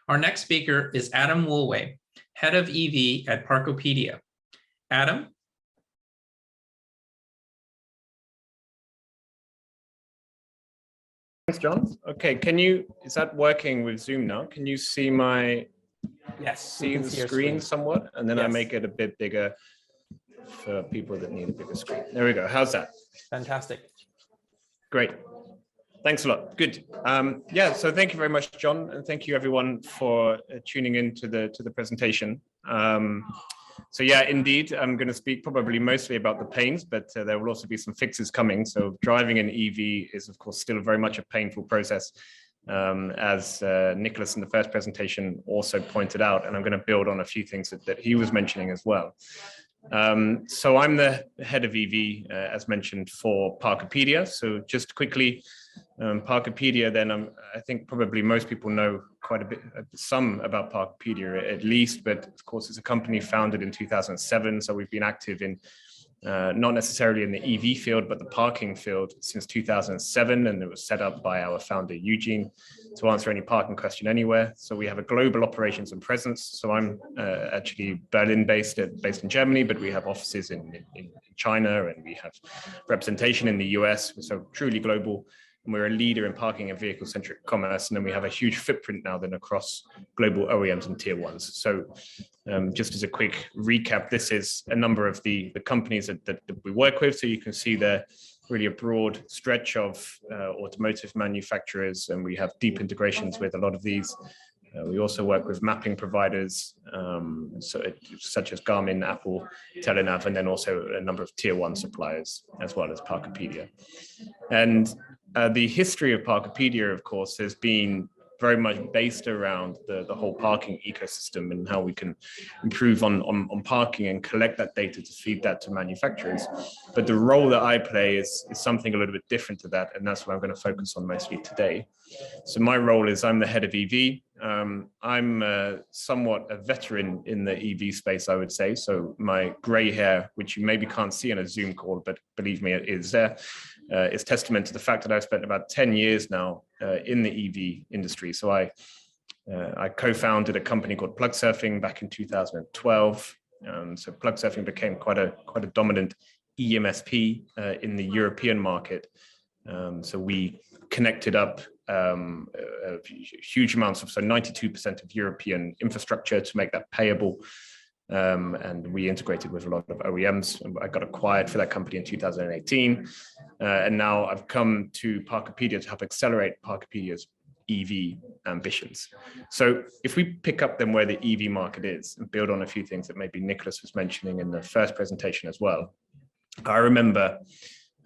Our next speaker is Adam Woolway, Head of EV at Parkerpedia. Adam? Thanks, John. Okay, is that working with Zoom now? Can you see my, see the screen somewhat? And then I make it a bit bigger for people that need a bigger screen. There we go. How's that? Fantastic. Great. Thanks a lot. Good. Yeah, so thank you very much, John, and thank you everyone for tuning in to the presentation. So yeah, indeed, I'm going to speak probably mostly about the pains, but there will also be some fixes coming. So driving an EV is, of course, still very much a painful process, as Nicholas in the first presentation also pointed out, and I'm going to build on a few things that he was mentioning as well. So I'm the head of EV, as mentioned, for Parkerpedia. So just quickly, Parkerpedia, then I think probably most people know quite a bit, some about Parkerpedia at least, but of course it's a company founded in 2007. So we've been active in not necessarily in the EV field, but the parking field since 2007. And it was set up by our founder, Eugene, to answer any parking question anywhere. So we have a global operations and presence. So I'm actually Berlin based in Germany, but we have offices in China, and we have representation in the US. So truly global. And we're a leader in parking and vehicle-centric commerce. And then we have a huge footprint now then across global OEMs and tier ones. So just as a quick recap, this is a number of the companies that we work with. So you can see there really a broad stretch of automotive manufacturers, and we have deep integrations with a lot of these. We also work with mapping providers, such as Garmin, Apple, Telenav, and then also a number of tier one suppliers, as well as Parkerpedia. And the history of Parkerpedia, of course, has been very much based around the whole parking ecosystem and how we can improve on parking and collect that data to feed that to manufacturers. But the role that I play is something a little bit different to that, and that's what I'm going to focus on mostly today. So my role is I'm the head of EV. I'm somewhat a veteran in the EV space, I would say. So my gray hair, which you maybe can't see on a Zoom call, but believe me, it is there, is testament to the fact that I've spent about 10 years now in the EV industry. So I co-founded a company called Plug Surfing back in 2012. So Plug Surfing became quite a dominant EMSP in the European market. So we connected up huge amounts of, so 92% of European infrastructure to make that payable. And we integrated with a lot of OEMs. I got acquired for that company in 2018. And now I've come to Parkerpedia to help accelerate Parkerpedia's EV ambitions. So if we pick up then where the EV market is and build on a few things that maybe Nicholas was mentioning in the first presentation as well. I remember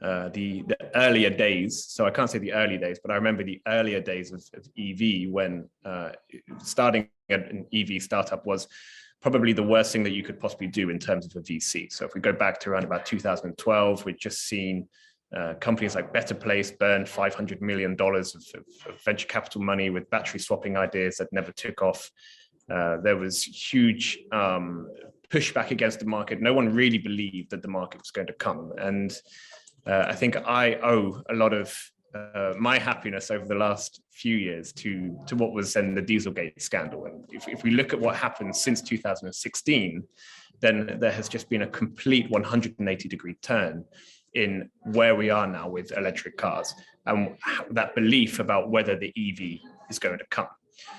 the earlier days, so I can't say the early days, but I remember the earlier days of EV when starting an EV startup was probably the worst thing that you could possibly do in terms of a VC. So if we go back to around about 2012, we'd just seen companies like Better Place burn $500 million of venture capital money with battery swapping ideas that never took off. There was huge pushback against the market. No one really believed that the market was going to come. And I think I owe a lot of my happiness over the last few years to what was then the Dieselgate scandal. And if we look at what happened since 2016, then there has just been a complete 180-degree turn in where we are now with electric cars and that belief about whether the EV is going to come.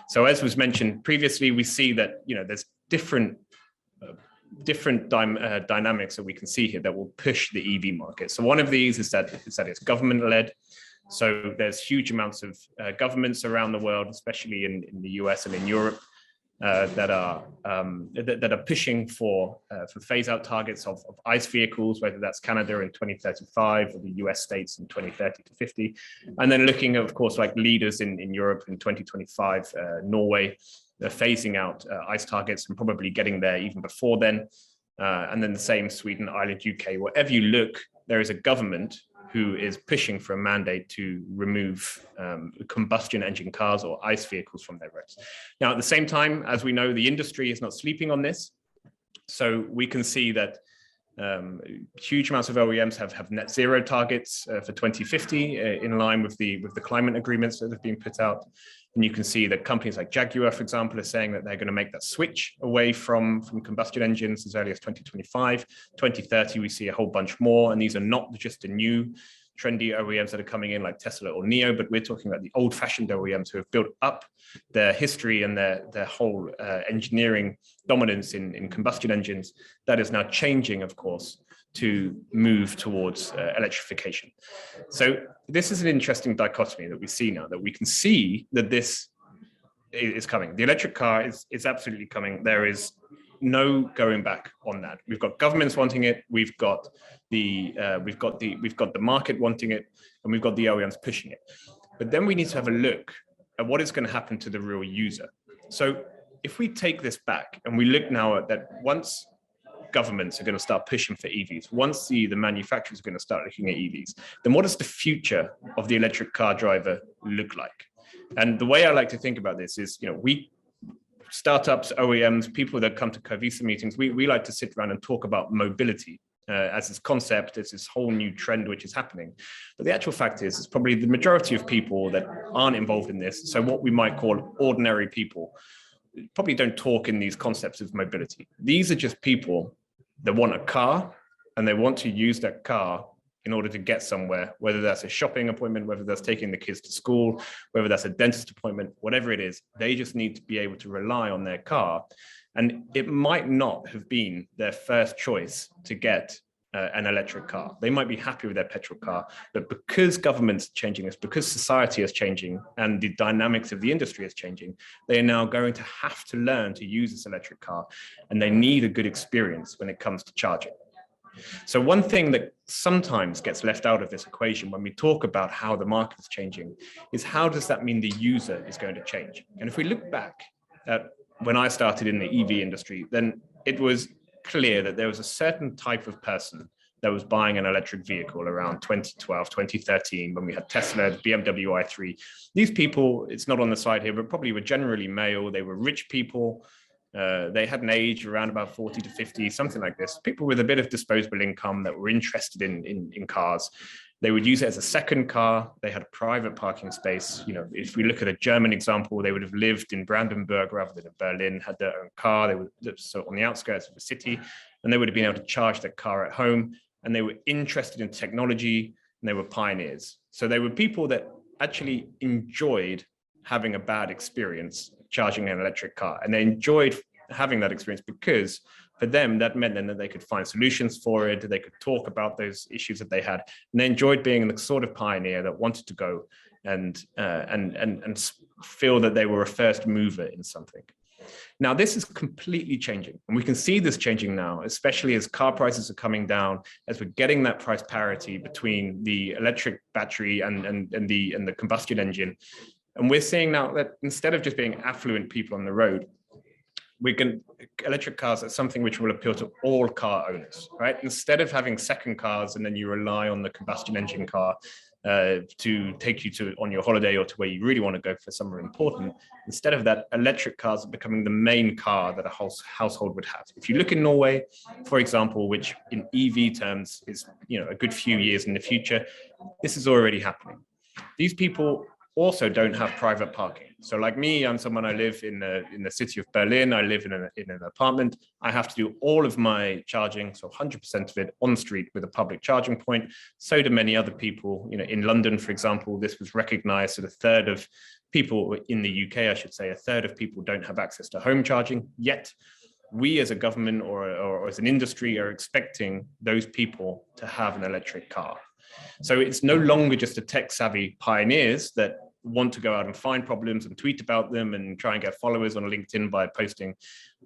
So as was mentioned previously, we see that there's different dynamics that we can see here that will push the EV market. So one of these is that it's government-led. So there's huge amounts of governments around the world, especially in the US and in Europe, that are pushing for phase-out targets of ICE vehicles, whether that's Canada in 2035 or the US states in 2030 to 50, and then looking at, of course, like leaders in Europe in 2025, Norway. They're phasing out ICE targets and probably getting there even before then. And then the same Sweden, Ireland, UK, wherever you look, there is a government who is pushing for a mandate to remove combustion engine cars or ICE vehicles from their roads. Now, at the same time, as we know, the industry is not sleeping on this. So we can see that Huge amounts of OEMs have net zero targets for 2050 in line with the climate agreements that have been put out. And you can see that companies like Jaguar, for example, are saying that they're going to make that switch away from combustion engines as early as 2025. 2030, we see a whole bunch more. And these are not just the new trendy OEMs that are coming in like Tesla or NIO, but we're talking about the old-fashioned OEMs who have built up their history and their whole engineering dominance in combustion engines. That is now changing, of course, to move towards electrification. So this is an interesting dichotomy that we see now, that we can see that this is coming. The electric car is absolutely coming. There is no going back on that. We've got governments wanting it. We've got the market wanting it, and we've got the OEMs pushing it. But then we need to have a look at what is going to happen to the real user. So if we take this back and we look now at that, once governments are going to start pushing for EVs, once the manufacturers are going to start looking at EVs, then what does the future of the electric car driver look like? And the way I like to think about this is, we startups, OEMs, people that come to Covisa meetings, we like to sit around and talk about mobility as this concept, as this whole new trend which is happening. But the actual fact is, it's probably the majority of people that aren't involved in this, so what we might call ordinary people, probably don't talk in these concepts of mobility. These are just people that want a car, and they want to use that car in order to get somewhere, whether that's a shopping appointment, whether that's taking the kids to school, whether that's a dentist appointment, whatever it is, they just need to be able to rely on their car. And it might not have been their first choice to get an electric car. They might be happy with their petrol car, but because government's changing this, because society is changing and the dynamics of the industry is changing, they are now going to have to learn to use this electric car, and they need a good experience when it comes to charging. So one thing that sometimes gets left out of this equation when we talk about how the market is changing is, how does that mean the user is going to change? And if we look back at when I started in the EV industry, then it was clear that there was a certain type of person that was buying an electric vehicle around 2012, 2013, when we had Tesla, the BMW i3. These people, it's not on the slide here, but probably were generally male. They were rich people. They had an age around about 40 to 50, something like this. People with a bit of disposable income that were interested in cars. They would use it as a second car. They had a private parking space. If we look at a German example, they would have lived in Brandenburg rather than in Berlin, had their own car. They were so on the outskirts of the city, and they would have been able to charge their car at home. And they were interested in technology, and they were pioneers. So they were people that actually enjoyed having a bad experience charging an electric car. And they enjoyed having that experience because for them, that meant then that they could find solutions for it. They could talk about those issues that they had. And they enjoyed being the sort of pioneer that wanted to go and feel that they were a first mover in something. Now, this is completely changing, and we can see this changing now, especially as car prices are coming down, as we're getting that price parity between the electric battery and the combustion engine. And we're seeing now that instead of just being affluent people on the road, electric cars are something which will appeal to all car owners, right? Instead of having second cars and then you rely on the combustion engine car to take you on your holiday or to where you really want to go for somewhere important, instead of that, electric cars are becoming the main car that a household would have. If you look in Norway, for example, which in EV terms is a good few years in the future, this is already happening. These people also don't have private parking. So like me, I'm someone, I live in the city of Berlin. I live in an apartment. I have to do all of my charging, so 100% of it on street with a public charging point. So do many other people. In London, for example, this was recognized that a third of people in the UK, I should say, a third of people don't have access to home charging. Yet we as a government or as an industry are expecting those people to have an electric car. So it's no longer just the tech-savvy pioneers that want to go out and find problems and tweet about them and try and get followers on LinkedIn by posting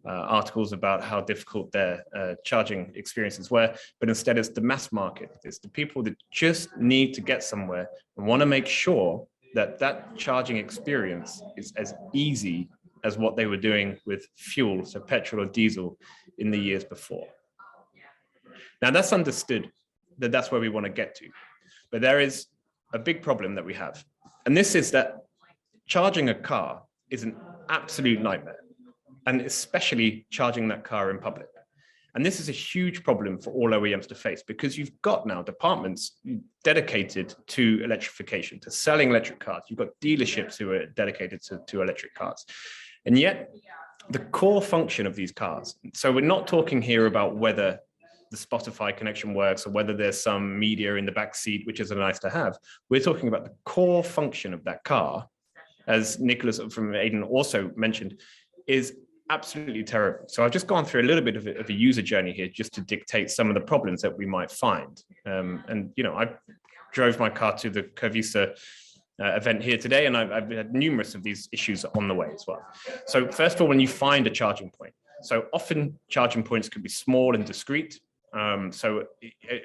articles about how difficult their charging experiences were, but instead it's the mass market. It's the people that just need to get somewhere and want to make sure that that charging experience is as easy as what they were doing with fuel, so petrol or diesel, in the years before. Now that's understood that that's where we want to get to, but there is a big problem that we have. And this is that charging a car is an absolute nightmare, and especially charging that car in public. And this is a huge problem for all OEMs to face, because you've got now departments dedicated to electrification, to selling electric cars. You've got dealerships who are dedicated to electric cars. And yet the core function of these cars, so we're not talking here about whether the Spotify connection works or whether there's some media in the back seat, which is a nice to have. We're talking about the core function of that car, as Nicholas from Aiden also mentioned, is absolutely terrible. So I've just gone through a little bit of a user journey here just to dictate some of the problems that we might find. And, you know, I drove my car to the Curvisa event here today, and I've had numerous of these issues on the way as well. So first of all, when you find a charging point, so often charging points can be small and discreet. So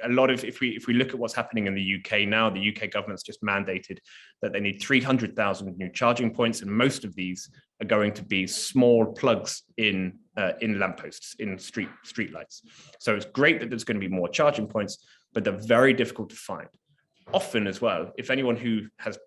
a lot of, if we look at what's happening in the UK now, the UK government's just mandated that they need 300,000 new charging points, and most of these are going to be small plugs in lampposts, in street lights. So it's great that there's going to be more charging points, but they're very difficult to find. Often as well, if anyone who has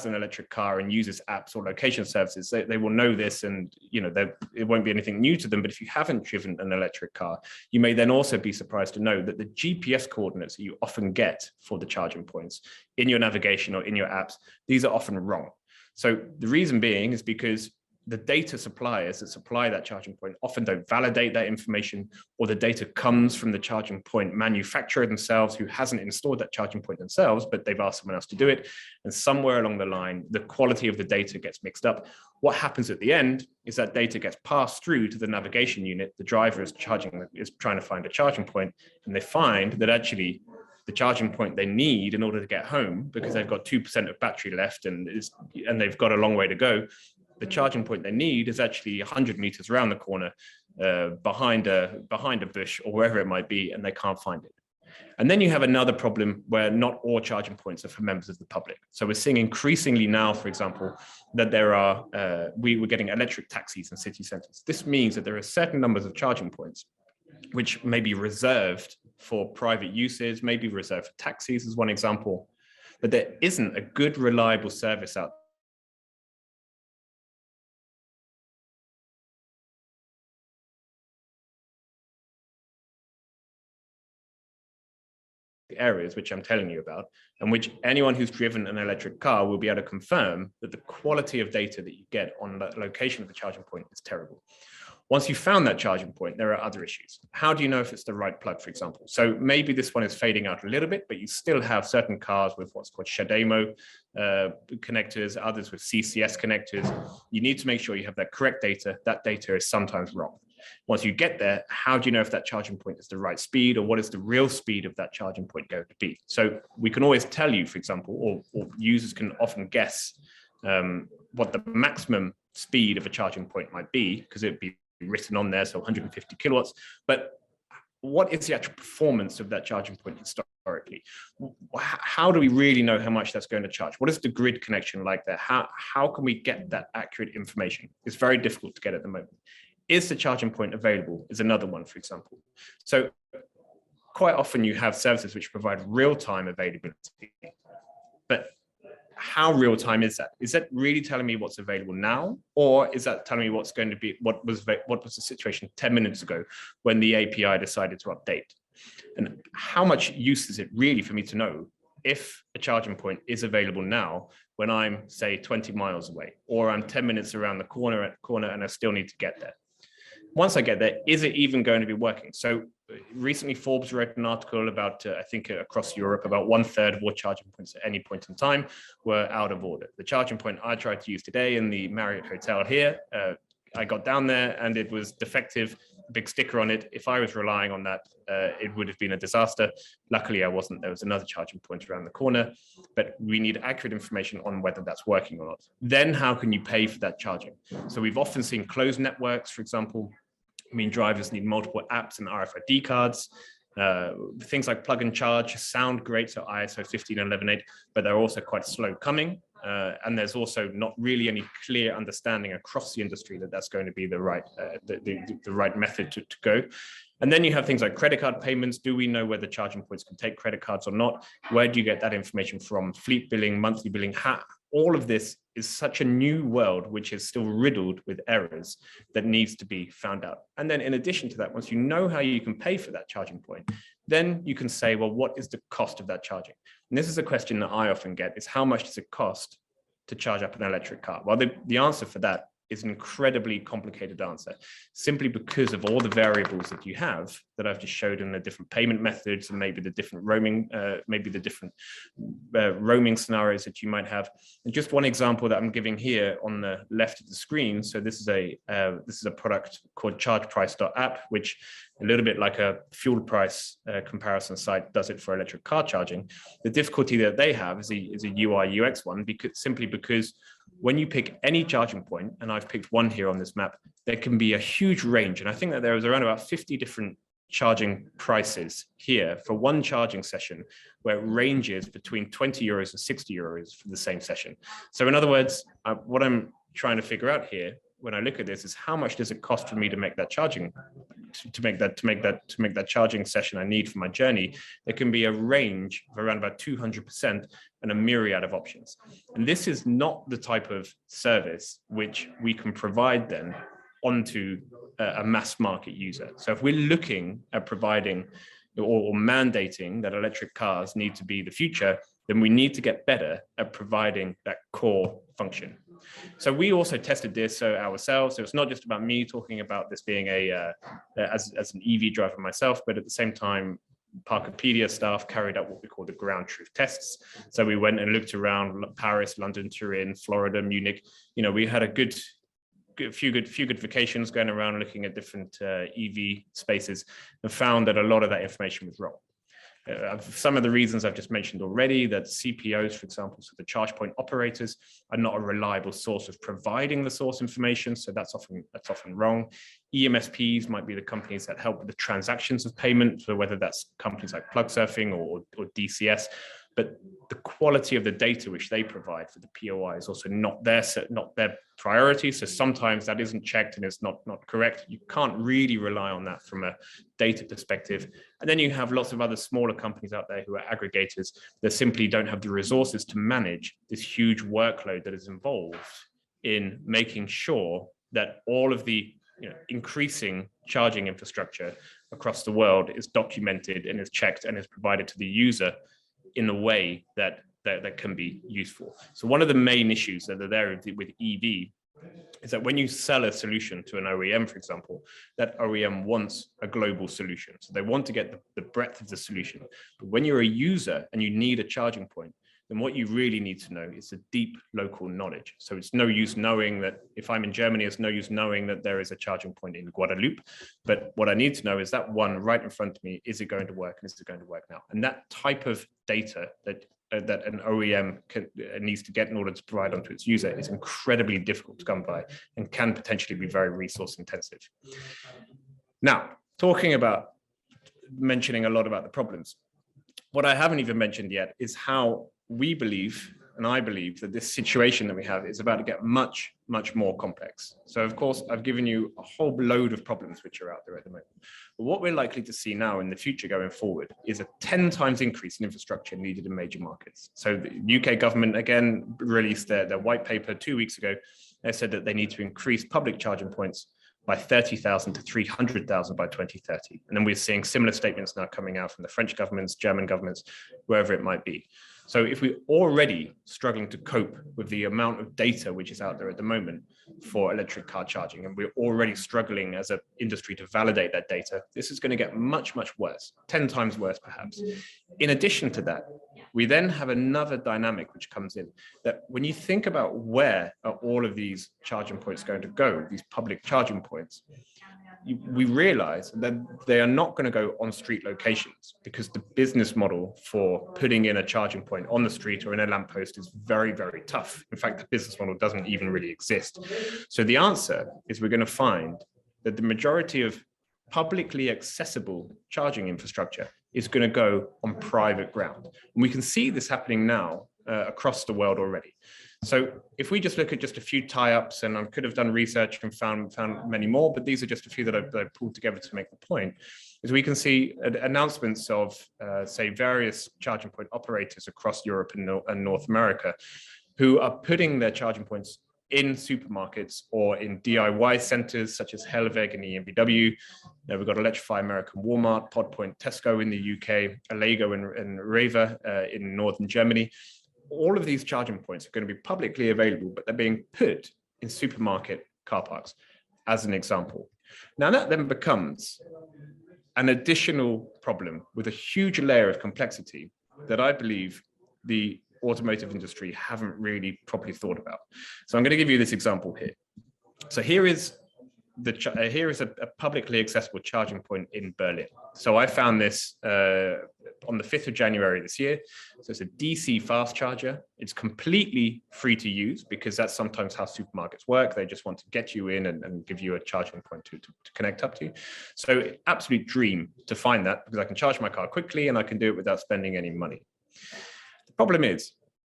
an electric car and uses apps or location services, they will know this, and you know, it won't be anything new to them. But if you haven't driven an electric car, you may then also be surprised to know that the GPS coordinates that you often get for the charging points in your navigation or in your apps, these are often wrong. So the reason being is because the data suppliers that supply that charging point often don't validate that information, or the data comes from the charging point manufacturer themselves, who hasn't installed that charging point themselves, but they've asked someone else to do it. And somewhere along the line, the quality of the data gets mixed up. What happens at the end is that data gets passed through to the navigation unit. The driver is trying to find a charging point, and they find that actually the charging point they need in order to get home, because they've got 2% of battery left and they've got a long way to go, the charging point they need is actually 100 meters around the corner, behind a bush or wherever it might be, and they can't find it. And then you have another problem where not all charging points are for members of the public. So we're seeing increasingly now, for example, that we're getting electric taxis in city centers. This means that there are certain numbers of charging points which may be reserved for private uses, maybe reserved for taxis as one example, but there isn't a good, reliable service out areas which I'm telling you about, and which anyone who's driven an electric car will be able to confirm that the quality of data that you get on the location of the charging point is terrible. Once you've found that charging point, there are other issues. How do you know if it's the right plug, for example? So maybe this one is fading out a little bit, but you still have certain cars with what's called CHAdeMO connectors, others with CCS connectors. You need to make sure you have that correct data. That data is sometimes wrong. Once you get there, how do you know if that charging point is the right speed, or what is the real speed of that charging point going to be? So we can always tell you, for example, or users can often guess what the maximum speed of a charging point might be, because it'd be written on there, so 150 kilowatts. But what is the actual performance of that charging point historically? How do we really know how much that's going to charge? What is the grid connection like there? How can we get that accurate information? It's very difficult to get at the moment. Is the charging point available is another one, for example. So quite often you have services which provide real-time availability, but how real-time is that? Is that really telling me what's available now? Or is that telling me what's going to be, what was the situation 10 minutes ago when the API decided to update? And how much use is it really for me to know if a charging point is available now when I'm, say, 20 miles away, or I'm 10 minutes around the corner and I still need to get there? Once I get there, is it even going to be working? So recently Forbes wrote an article about, I think across Europe, about 1/3 of all charging points at any point in time were out of order. The charging point I tried to use today in the Marriott Hotel here, I got down there and it was defective, big sticker on it. If I was relying on that, it would have been a disaster. Luckily, I wasn't. There was another charging point around the corner, but we need accurate information on whether that's working or not. Then how can you pay for that charging? So we've often seen closed networks, for example. I mean, drivers need multiple apps and RFID cards. Things like plug and charge sound great, so ISO 15118, but they're also quite slow coming. And there's also not really any clear understanding across the industry that that's going to be the right method to go. And then you have things like credit card payments. Do we know whether charging points can take credit cards or not? Where do you get that information from? Fleet billing, monthly billing, all of this is such a new world, which is still riddled with errors that needs to be found out. And then in addition to that, once you know how you can pay for that charging point, then you can say, well, what is the cost of that charging? And this is a question that I often get, is how much does it cost to charge up an electric car? Well, the answer for that is an incredibly complicated answer, simply because of all the variables that you have that I've just showed in the different payment methods and maybe the different roaming, roaming scenarios that you might have. And just one example that I'm giving here on the left of the screen. So this is a product called ChargePrice.app, which a little bit like a fuel price comparison site does it for electric car charging. The difficulty that they have is a UI UX one, simply because when you pick any charging point, and I've picked one here on this map, there can be a huge range. And I think that there is around about 50 different charging prices here for one charging session, where it ranges between 20 euros and 60 euros for the same session. So in other words, what I'm trying to figure out here when I look at this is how much does it cost for me to make that charging, to make that charging session I need for my journey. There can be a range of around about 200% and a myriad of options. And this is not the type of service which we can provide then onto a mass market user. So if we're looking at providing or mandating that electric cars need to be the future, then we need to get better at providing that core function. So we also tested this ourselves. So it's not just about me talking about this being as an EV driver myself, but at the same time, Parkerpedia staff carried out what we call the ground truth tests. So we went and looked around Paris, London, Turin, Florida, Munich. We had a few good vacations going around looking at different EV spaces, and found that a lot of that information was wrong. Some of the reasons I've just mentioned already, that CPOs, for example, so the charge point operators, are not a reliable source of providing the source information, so that's often wrong. EMSPs might be the companies that help with the transactions of payment, so whether that's companies like Plugsurfing or DCS, but the quality of the data which they provide for the POI is also not their priority. So sometimes that isn't checked and it's not correct. You can't really rely on that from a data perspective. And then you have lots of other smaller companies out there who are aggregators that simply don't have the resources to manage this huge workload that is involved in making sure that all of the increasing charging infrastructure across the world is documented and is checked and is provided to the user in a way that can be useful. So one of the main issues that are there with EV is that when you sell a solution to an OEM, for example, that OEM wants a global solution. So they want to get the breadth of the solution. But when you're a user and you need a charging point, then what you really need to know is a deep local knowledge. So it's no use knowing that if I'm in Germany, it's no use knowing that there is a charging point in Guadeloupe. But what I need to know is that one right in front of me, is it going to work, and is it going to work now? And that type of data that an OEM needs to get in order to provide onto its user is incredibly difficult to come by and can potentially be very resource intensive. Now, mentioning a lot about the problems, what I haven't even mentioned yet is how we believe, and I believe, that this situation that we have is about to get much, much more complex. So of course, I've given you a whole load of problems which are out there at the moment. But what we're likely to see now in the future going forward is a 10 times increase in infrastructure needed in major markets. So the UK government, again, released their white paper 2 weeks ago. They said that they need to increase public charging points by 30,000 to 300,000 by 2030. And then we're seeing similar statements now coming out from the French governments, German governments, wherever it might be. So if we're already struggling to cope with the amount of data which is out there at the moment for electric car charging, and we're already struggling as an industry to validate that data, this is going to get much, much worse, 10 times worse perhaps. In addition to that, we then have another dynamic which comes in, that when you think about where are all of these charging points going to go, these public charging points, we realize that they are not going to go on street locations, because the business model for putting in a charging point on the street or in a lamppost is very, very tough. In fact, the business model doesn't even really exist. So the answer is we're going to find that the majority of publicly accessible charging infrastructure is going to go on private ground. And we can see this happening now across the world already. So if we just look at just a few tie-ups, and I could have done research and found many more, but these are just a few that I pulled together to make the point, is we can see announcements of, say, various charging point operators across Europe and North America, who are putting their charging points in supermarkets or in DIY centers such as Helveg and EMBW. We've got Electrify American Walmart, Podpoint Tesco in the UK, Allego and Reva in northern Germany. All of these charging points are going to be publicly available, but they're being put in supermarket car parks, as an example. Now that then becomes an additional problem with a huge layer of complexity that I believe the automotive industry haven't really properly thought about. So I'm going to give you this example here. So here is a publicly accessible charging point in Berlin. So I found this on the 5th of January this year. So it's a DC fast charger. It's completely free to use because that's sometimes how supermarkets work. They just want to get you in and give you a charging point to connect up to. So absolute dream to find that because I can charge my car quickly and I can do it without spending any money. The problem is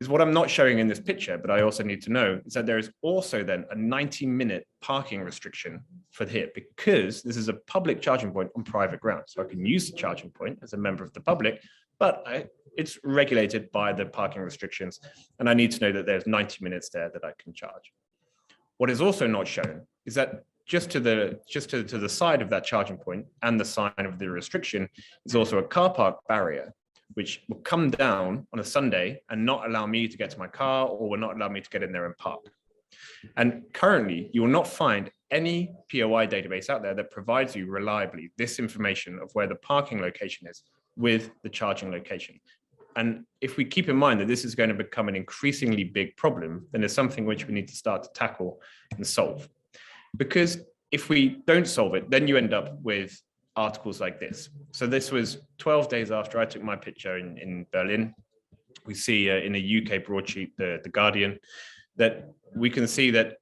what I'm not showing in this picture, but I also need to know is that there is also then a 90-minute parking restriction for here because this is a public charging point on private ground. So I can use the charging point as a member of the public, but it's regulated by the parking restrictions. And I need to know that there's 90 minutes there that I can charge. What is also not shown is that just to the side of that charging point and the sign of the restriction is also a car park barrier, which will come down on a Sunday and not allow me to get to my car or will not allow me to get in there and park. And currently, you will not find any POI database out there that provides you reliably this information of where the parking location is with the charging location. And if we keep in mind that this is going to become an increasingly big problem, then it's something which we need to start to tackle and solve. Because if we don't solve it, then you end up with articles like this. So this was 12 days after I took my picture in Berlin. We see in a UK broadsheet, the Guardian, that we can see that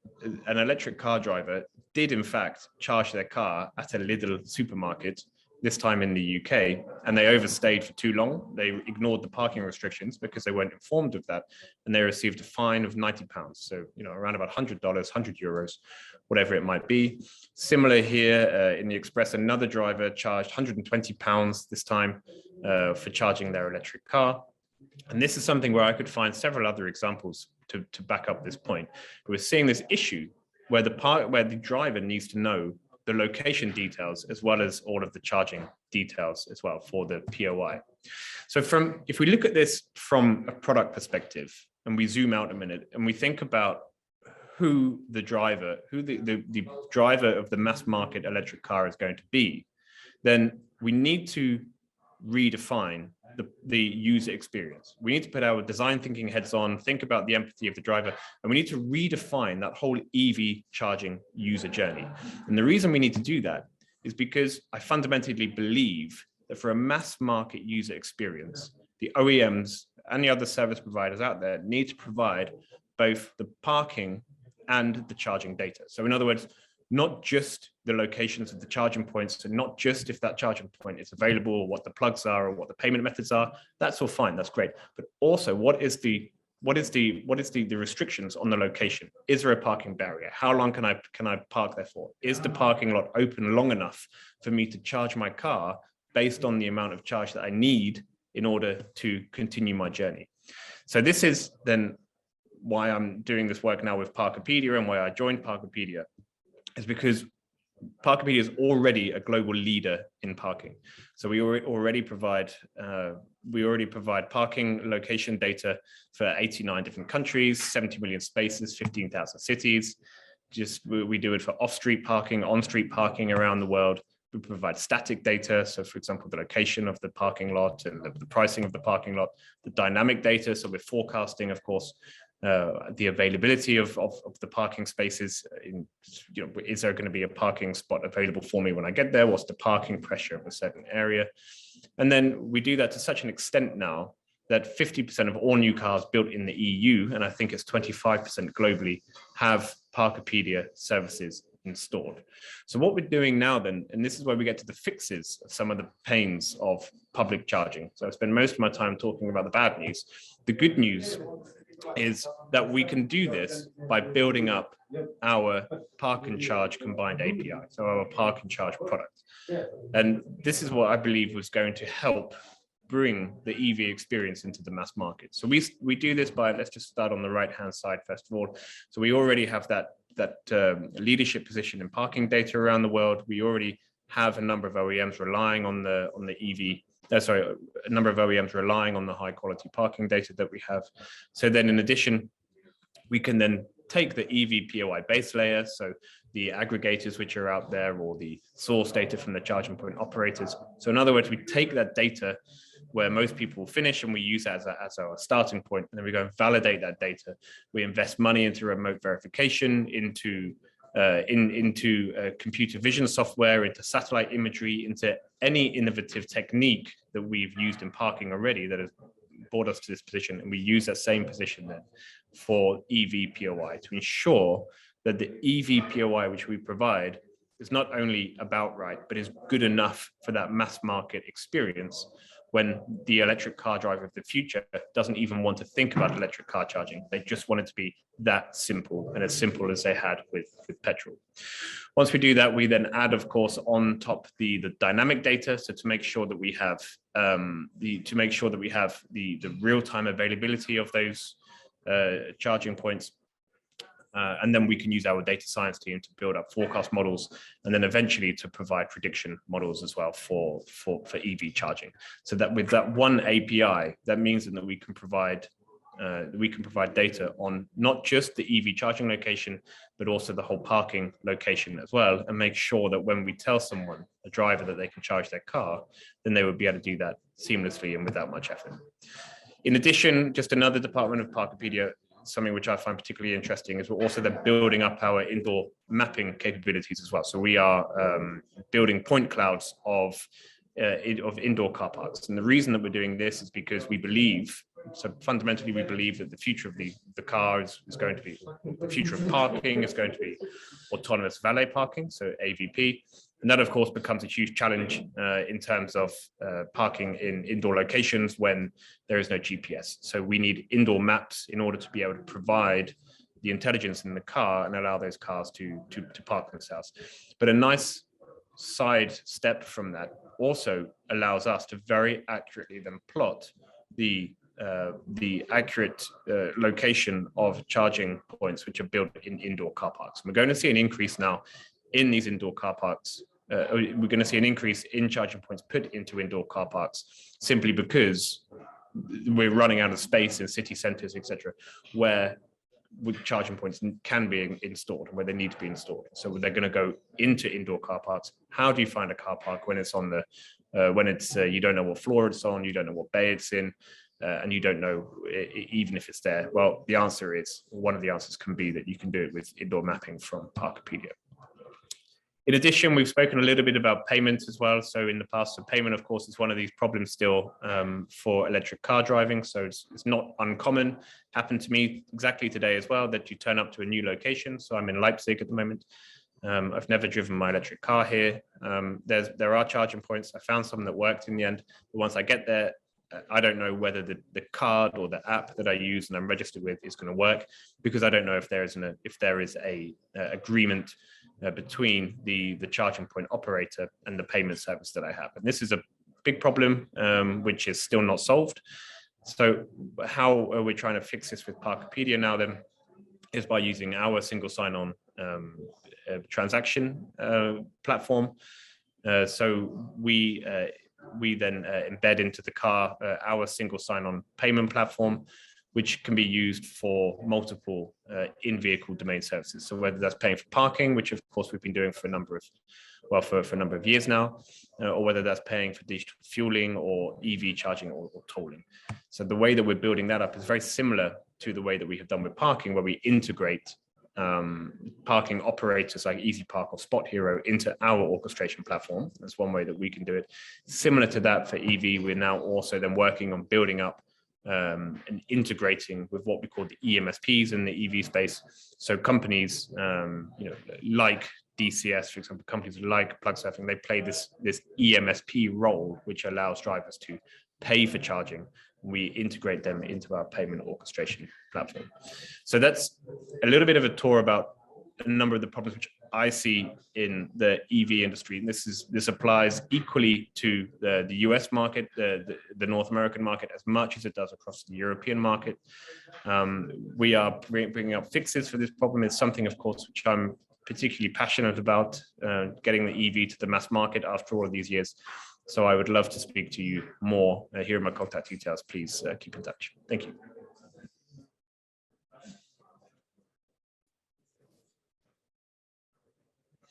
an electric car driver did in fact charge their car at a Lidl supermarket, this time in the UK, and they overstayed for too long. They ignored the parking restrictions because they weren't informed of that, and they received a fine of £90. So, around about $100, €100, whatever it might be. Similar here in the Express, another driver charged £120 this time for charging their electric car. And this is something where I could find several other examples to back up this point. We're seeing this issue where the driver needs to know the location details as well as all of the charging details as well for the POI. So if we look at this from a product perspective and we zoom out a minute and we think about who the driver of the mass market electric car is going to be, then we need to redefine the user experience. We need to put our design thinking heads on, think about the empathy of the driver, and we need to redefine that whole EV charging user journey. And the reason we need to do that is because I fundamentally believe that for a mass market user experience, the OEMs and the other service providers out there need to provide both the parking and the charging data. So in other words, not just the locations of the charging points, and not just if that charging point is available, or what the plugs are, or what the payment methods are. That's all fine. That's great. But also, what is the restrictions on the location? Is there a parking barrier? How long can I park there for? Is the parking lot open long enough for me to charge my car based on the amount of charge that I need in order to continue my journey? So this is then why I'm doing this work now with Parkerpedia and why I joined Parkerpedia. Is because Parkerpedia is already a global leader in parking. So we already provide parking location data for 89 different countries, 70 million spaces, 15,000 cities. We do it for off-street parking, on-street parking around the world. We provide static data. So for example, the location of the parking lot and the pricing of the parking lot, the dynamic data. So we're forecasting, of course, the availability of the parking spaces. Is there going to be a parking spot available for me when I get there? What's the parking pressure of a certain area? And then we do that to such an extent now that 50% of all new cars built in the EU, and I think it's 25% globally, have Parkerpedia services installed. So what we're doing now then, and this is where we get to the fixes of some of the pains of public charging. So I spend most of my time talking about the bad news. The good news is that we can do this by building up our Park and Charge combined API, so our Park and Charge product. And this is what I believe was going to help bring the EV experience into the mass market. So we do this by, let's just start on the right-hand side first of all. So we already have that leadership position in parking data around the world. We already have a number of OEMs relying on the EV. A number of OEMs relying on the high quality parking data that we have. So then in addition, we can then take the EV POI base layer, so the aggregators which are out there, or the source data from the charging point operators. So in other words, we take that data where most people finish and we use that as our starting point, and then we go and validate that data. We invest money into remote verification, into computer vision software, into satellite imagery, into any innovative technique that we've used in parking already that has brought us to this position. And we use that same position then for EV POI to ensure that the EV POI which we provide is not only about right, but is good enough for that mass market experience when the electric car driver of the future doesn't even want to think about electric car charging. They just want it to be that simple, and as simple as they had with petrol. Once we do that, we then add, of course, on top the dynamic data. So to make sure that we have the real-time availability of those charging points. And then we can use our data science team to build up forecast models, and then eventually to provide prediction models as well for EV charging. So that with that one API, that means that we can provide data on not just the EV charging location, but also the whole parking location as well, and make sure that when we tell someone, a driver, that they can charge their car, then they would be able to do that seamlessly and without much effort. In addition, just another department of Parkerpedia, something which I find particularly interesting, is we're also then building up our indoor mapping capabilities as well. So we are building point clouds of indoor car parks. And the reason that we're doing this is because we believe, so fundamentally we believe that the future of the car is going to be, the future of parking is going to be autonomous valet parking, so AVP. And that, of course, becomes a huge challenge in terms of parking in indoor locations when there is no GPS. So we need indoor maps in order to be able to provide the intelligence in the car and allow those cars to park themselves. But a nice side step from that also allows us to very accurately then plot the accurate location of charging points which are built in indoor car parks. We're going to see an increase now in these indoor car parks. We're going to see an increase in charging points put into indoor car parks simply because we're running out of space in city centers, etc., where charging points can be installed, where they need to be installed. So they're going to go into indoor car parks. How do you find a car park when it's on the you don't know what floor it's on, you don't know what bay it's in, and you don't know even if it's there? Well, the answer is, one of the answers can be that you can do it with indoor mapping from Parkerpedia. In addition, we've spoken a little bit about payment as well. So in the past, so payment, of course, is one of these problems still for electric car driving. So it's not uncommon. Happened to me exactly today as well, that you turn up to a new location. So I'm in Leipzig at the moment. I've never driven my electric car here. There are charging points. I found some that worked in the end. But once I get there, I don't know whether the card or the app that I use and I'm registered with is going to work, because I don't know if there is a agreement between the charging point operator and the payment service that I have. And this is a big problem which is still not solved. So how are we trying to fix this with Parkerpedia now then is by using our single sign-on transaction platform. So we then embed into the car our single sign-on payment platform, which can be used for multiple in-vehicle domain services. So whether that's paying for parking, which of course we've been doing for a number of years now, or whether that's paying for digital fueling or EV charging or tolling. So the way that we're building that up is very similar to the way that we have done with parking, where we integrate parking operators like Easy Park or Spot Hero into our orchestration platform. That's one way that we can do it. Similar to that for EV, we're now also then working on building up and integrating with what we call the EMSPs in the EV space. So companies, like DCS, for example, companies like Plugsurfing, they play this EMSP role, which allows drivers to pay for charging. We integrate them into our payment orchestration platform. So that's a little bit of a tour about a number of the problems which I see in the EV industry, and this applies equally to the US market, the North American market, as much as it does across the European market. We are bringing up fixes for this problem. It's something, of course, which I'm particularly passionate about, getting the EV to the mass market after all of these years. So I would love to speak to you more. Here are my contact details. Please keep in touch. Thank you.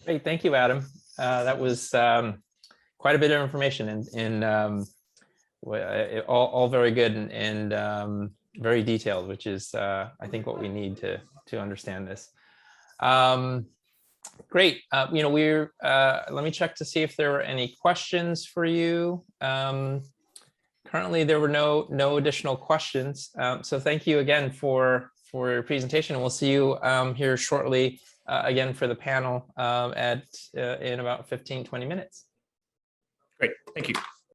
Great, thank you, Adam. That was quite a bit of information and all very good and very detailed, which is I think what we need to understand this. Great. We're let me check to see if there were any questions for you. Currently, there were no additional questions. So thank you again for your presentation, and we'll see you here shortly again for the panel in about 15-20 minutes. Great. Thank you.